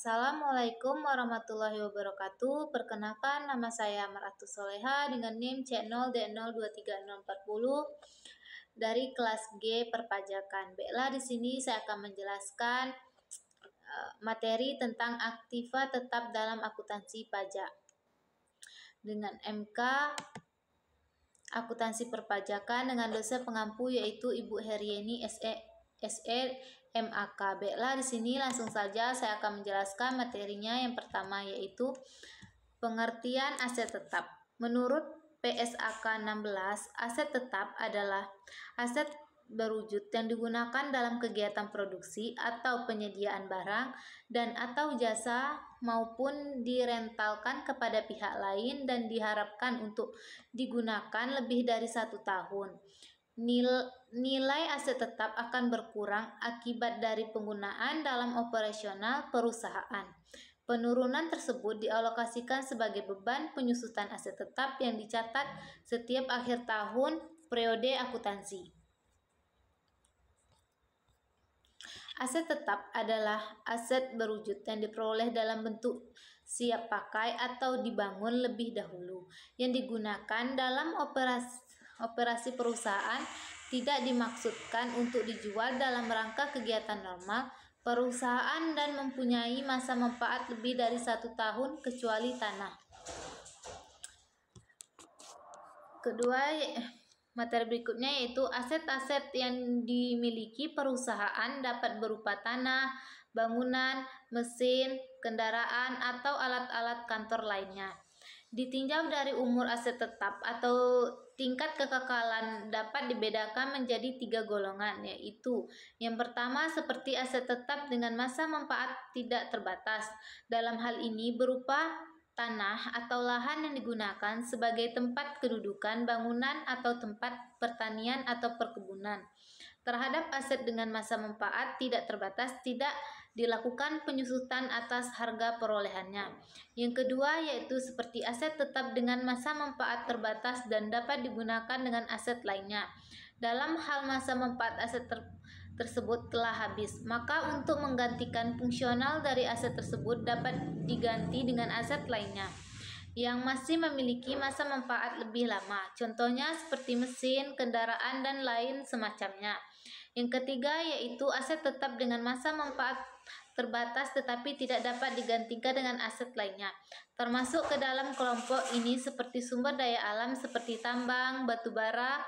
Assalamualaikum warahmatullahi wabarakatuh. Perkenalkan, nama saya Maratus Soleha dengan NIM C0D023040 dari kelas G Perpajakan. Baiklah, di sini saya akan menjelaskan materi tentang aktiva tetap dalam akuntansi pajak dengan MK Akuntansi Perpajakan dengan dosen pengampu yaitu Ibu Herieni SE MAK. Baiklah, di sini langsung saja saya akan menjelaskan materinya. Yang pertama yaitu pengertian aset tetap. Menurut PSAK 16, aset tetap adalah aset berwujud yang digunakan dalam kegiatan produksi atau penyediaan barang dan atau jasa maupun direntalkan kepada pihak lain dan diharapkan untuk digunakan lebih dari 1 tahun. Nilai aset tetap akan berkurang akibat dari penggunaan dalam operasional perusahaan. Penurunan tersebut dialokasikan sebagai beban penyusutan aset tetap yang dicatat setiap akhir tahun periode akuntansi. Aset tetap adalah aset berwujud yang diperoleh dalam bentuk siap pakai atau dibangun lebih dahulu, yang digunakan dalam operasi perusahaan, tidak dimaksudkan untuk dijual dalam rangka kegiatan normal perusahaan dan mempunyai masa manfaat lebih dari 1 tahun kecuali tanah. Kedua, materi berikutnya yaitu aset-aset yang dimiliki perusahaan dapat berupa tanah, bangunan, mesin, kendaraan, atau alat-alat kantor lainnya. Ditinjau dari umur aset tetap atau tingkat kekekalan dapat dibedakan menjadi 3 golongan, yaitu yang pertama seperti aset tetap dengan masa manfaat tidak terbatas. Dalam hal ini berupa tanah atau lahan yang digunakan sebagai tempat kedudukan, bangunan atau tempat pertanian atau perkebunan. Terhadap aset dengan masa manfaat tidak terbatas tidak dilakukan penyusutan atas harga perolehannya. Yang kedua yaitu seperti aset tetap dengan masa manfaat terbatas dan dapat digunakan dengan aset lainnya. Dalam hal masa manfaat aset tersebut telah habis, maka untuk menggantikan fungsional dari aset tersebut dapat diganti dengan aset lainnya yang masih memiliki masa manfaat lebih lama. Contohnya seperti mesin, kendaraan, dan lain semacamnya. Yang ketiga yaitu aset tetap dengan masa manfaat terbatas tetapi tidak dapat digantikan dengan aset lainnya. Termasuk ke dalam kelompok ini seperti sumber daya alam seperti tambang, batu bara,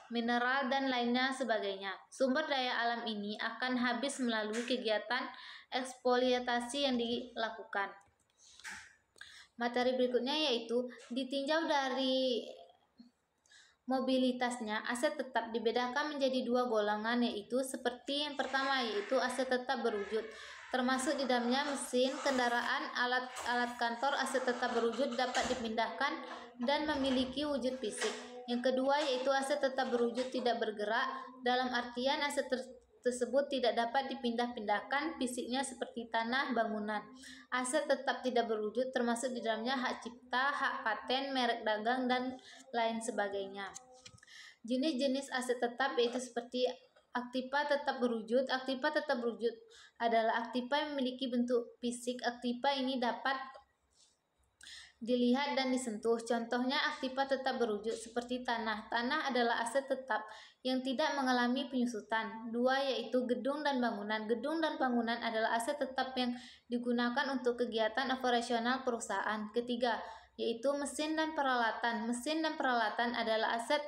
mineral, dan lainnya sebagainya. Sumber daya alam ini akan habis melalui kegiatan eksploitasi yang dilakukan. Materi berikutnya yaitu ditinjau dari mobilitasnya, aset tetap dibedakan menjadi 2 golongan, yaitu seperti yang pertama yaitu aset tetap berwujud, termasuk di dalamnya mesin, kendaraan, alat kantor. Aset tetap berwujud dapat dipindahkan dan memiliki wujud fisik. Yang kedua yaitu aset tetap berwujud tidak bergerak, dalam artian aset tersebut tidak dapat dipindah-pindahkan fisiknya seperti tanah, bangunan. Aset tetap tidak berwujud termasuk di dalamnya hak cipta, hak paten, merek dagang, dan lain sebagainya. Jenis-jenis aset tetap yaitu seperti aktiva tetap berwujud. Aktiva tetap berwujud adalah aktiva yang memiliki bentuk fisik. Aktiva ini dapat dilihat dan disentuh. Contohnya aktiva tetap berwujud seperti tanah. Tanah adalah aset tetap yang tidak mengalami penyusutan. 2 yaitu gedung dan bangunan. Gedung dan bangunan adalah aset tetap yang digunakan untuk kegiatan operasional perusahaan. Ketiga yaitu mesin dan peralatan. Mesin dan peralatan adalah aset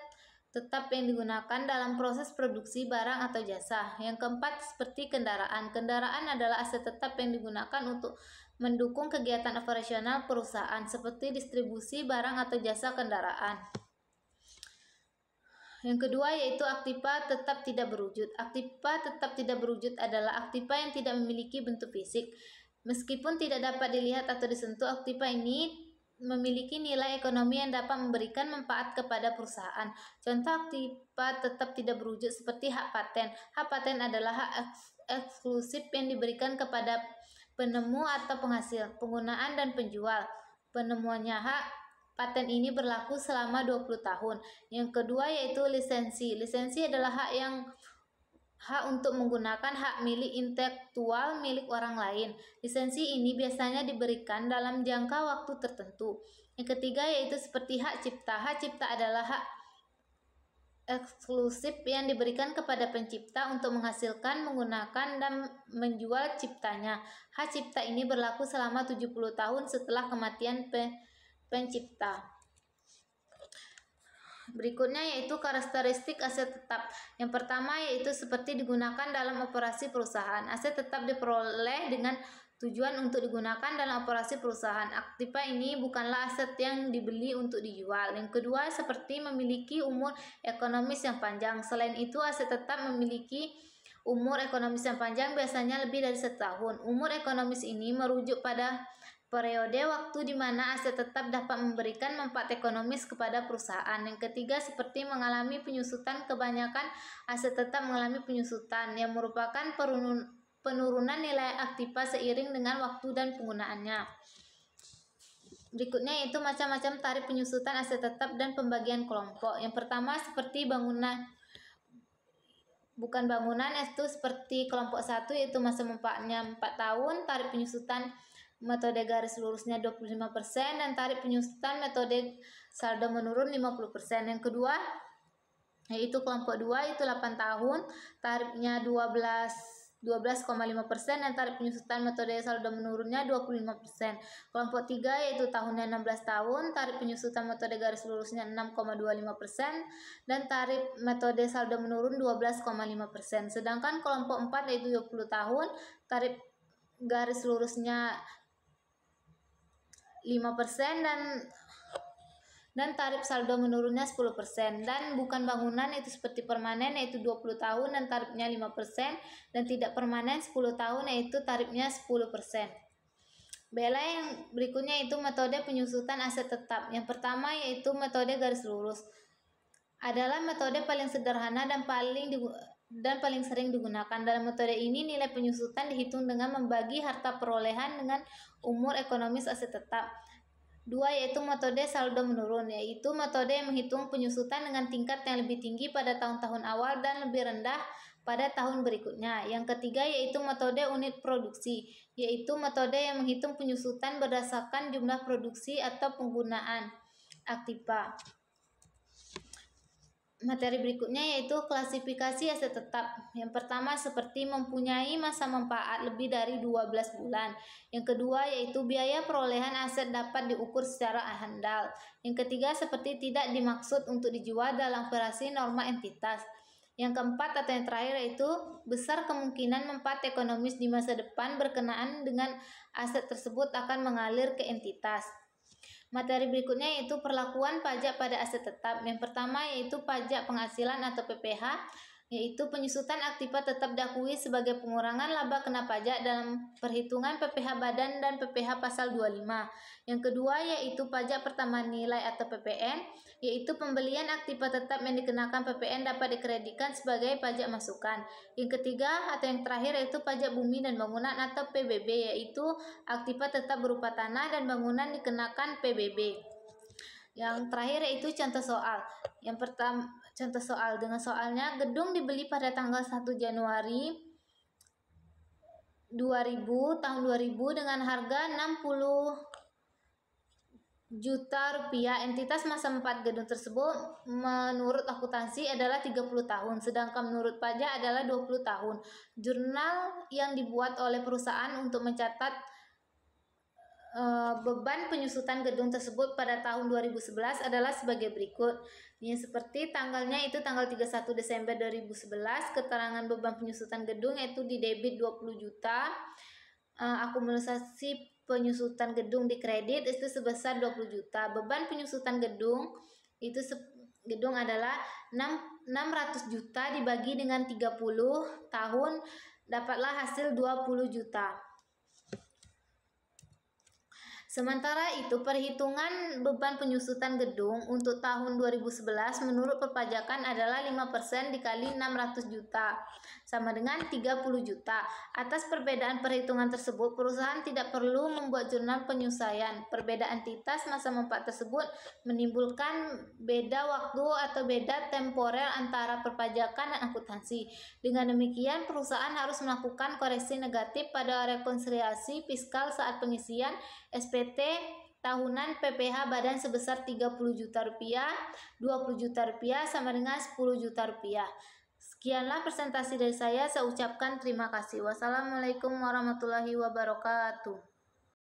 tetap yang digunakan dalam proses produksi barang atau jasa. Yang keempat seperti kendaraan. Kendaraan adalah aset tetap yang digunakan untuk mendukung kegiatan operasional perusahaan seperti distribusi barang atau jasa kendaraan. Yang kedua yaitu aktiva tetap tidak berwujud. Aktiva tetap tidak berwujud adalah aktiva yang tidak memiliki bentuk fisik. Meskipun tidak dapat dilihat atau disentuh, aktiva ini memiliki nilai ekonomi yang dapat memberikan manfaat kepada perusahaan. Contoh aktiva tetap tidak berwujud seperti hak paten. Hak paten adalah hak eksklusif yang diberikan kepada penemu atau penghasil, penggunaan, dan penjual. Penemuannya hak paten ini berlaku selama 20 tahun. Yang kedua yaitu lisensi. Lisensi adalah hak untuk menggunakan hak milik intelektual milik orang lain. Lisensi ini biasanya diberikan dalam jangka waktu tertentu. Yang ketiga yaitu seperti hak cipta. Hak cipta adalah hak eksklusif yang diberikan kepada pencipta untuk menghasilkan, menggunakan, dan menjual ciptanya. Hak cipta ini berlaku selama 70 tahun setelah kematian pencipta. Berikutnya yaitu karakteristik aset tetap. Yang pertama yaitu seperti digunakan dalam operasi perusahaan. Aset tetap diperoleh dengan tujuan untuk digunakan dalam operasi perusahaan. Aktiva ini bukanlah aset yang dibeli untuk dijual. Yang kedua, seperti memiliki umur ekonomis yang panjang. Selain itu, aset tetap memiliki umur ekonomis yang panjang, biasanya lebih dari setahun. Umur ekonomis ini merujuk pada periode waktu di mana aset tetap dapat memberikan manfaat ekonomis kepada perusahaan. Yang ketiga, seperti mengalami penyusutan. Kebanyakan aset tetap mengalami penyusutan yang merupakan penurunan nilai aktiva seiring dengan waktu dan penggunaannya. Berikutnya yaitu macam-macam tarif penyusutan aset tetap dan pembagian kelompok. Yang pertama seperti bukan bangunan, itu seperti kelompok 1 yaitu masa manfaatnya 4 tahun, tarif penyusutan metode garis lurusnya 25% dan tarif penyusutan metode saldo menurun 50%. Yang kedua yaitu kelompok 2 itu 8 tahun, tarifnya 12,5% dan tarif penyusutan metode saldo menurunnya 25%. Kelompok 3 yaitu tahunnya 16 tahun, tarif penyusutan metode garis lurusnya 6,25% dan tarif metode saldo menurun 12,5%. Sedangkan kelompok 4 yaitu 20 tahun, tarif garis lurusnya 5% dan tarif saldo menurunnya 10%. Dan bukan bangunan itu seperti permanen yaitu 20 tahun dan tarifnya 5% dan tidak permanen 10 tahun yaitu tarifnya 10%. Bela yang berikutnya itu metode penyusutan aset tetap. Yang pertama yaitu metode garis lurus. Adalah metode paling sederhana dan paling sering digunakan. Dalam metode ini nilai penyusutan dihitung dengan membagi harta perolehan dengan umur ekonomis aset tetap. 2 yaitu metode saldo menurun, yaitu metode yang menghitung penyusutan dengan tingkat yang lebih tinggi pada tahun-tahun awal dan lebih rendah pada tahun berikutnya. Yang ketiga yaitu metode unit produksi, yaitu metode yang menghitung penyusutan berdasarkan jumlah produksi atau penggunaan aktiva. Materi berikutnya yaitu klasifikasi aset tetap. Yang pertama seperti mempunyai masa manfaat lebih dari 12 bulan. Yang kedua yaitu biaya perolehan aset dapat diukur secara handal. Yang ketiga seperti tidak dimaksud untuk dijual dalam operasi norma entitas. Yang keempat atau yang terakhir yaitu besar kemungkinan manfaat ekonomis di masa depan berkenaan dengan aset tersebut akan mengalir ke entitas. Materi berikutnya yaitu perlakuan pajak pada aset tetap. Yang pertama yaitu pajak penghasilan atau PPH, yaitu penyusutan aktiva tetap diakui sebagai pengurangan laba kena pajak dalam perhitungan PPH badan dan PPH pasal 25. Yang kedua yaitu pajak pertambahan nilai atau PPN, yaitu pembelian aktiva tetap yang dikenakan PPN dapat dikreditkan sebagai pajak masukan. Yang ketiga atau yang terakhir yaitu pajak bumi dan bangunan atau PBB, yaitu aktiva tetap berupa tanah dan bangunan dikenakan PBB. Yang terakhir yaitu contoh soal. Yang pertama contoh soal, dengan soalnya gedung dibeli pada tanggal 1 Januari 2000 tahun 2000 dengan harga 60 juta rupiah. Entitas masa manfaat gedung tersebut menurut akuntansi adalah 30 tahun, sedangkan menurut pajak adalah 20 tahun. Jurnal yang dibuat oleh perusahaan untuk mencatat beban penyusutan gedung tersebut pada tahun 2011 adalah sebagai berikut. Yang seperti tanggalnya itu tanggal 31 Desember 2011, keterangan beban penyusutan gedung yaitu di debit 20 juta, akumulasi penyusutan gedung di kredit itu sebesar 20 juta. Beban penyusutan gedung itu gedung adalah 600 juta dibagi dengan 30 tahun dapatlah hasil 20 juta. Sementara itu, perhitungan beban penyusutan gedung untuk tahun 2011 menurut perpajakan adalah 5% dikali 600 juta sama dengan 30 juta. Atas perbedaan perhitungan tersebut, perusahaan tidak perlu membuat jurnal penyesuaian. Perbedaan entitas masa manfaat tersebut menimbulkan beda waktu atau beda temporer antara perpajakan dan akuntansi. Dengan demikian, perusahaan harus melakukan koreksi negatif pada rekonsiliasi fiskal saat pengisian SPT tahunan PPh badan sebesar 30 juta rupiah, 20 juta rupiah sama dengan 10 juta rupiah. Sekianlah presentasi dari saya ucapkan terima kasih. Wassalamualaikum warahmatullahi wabarakatuh.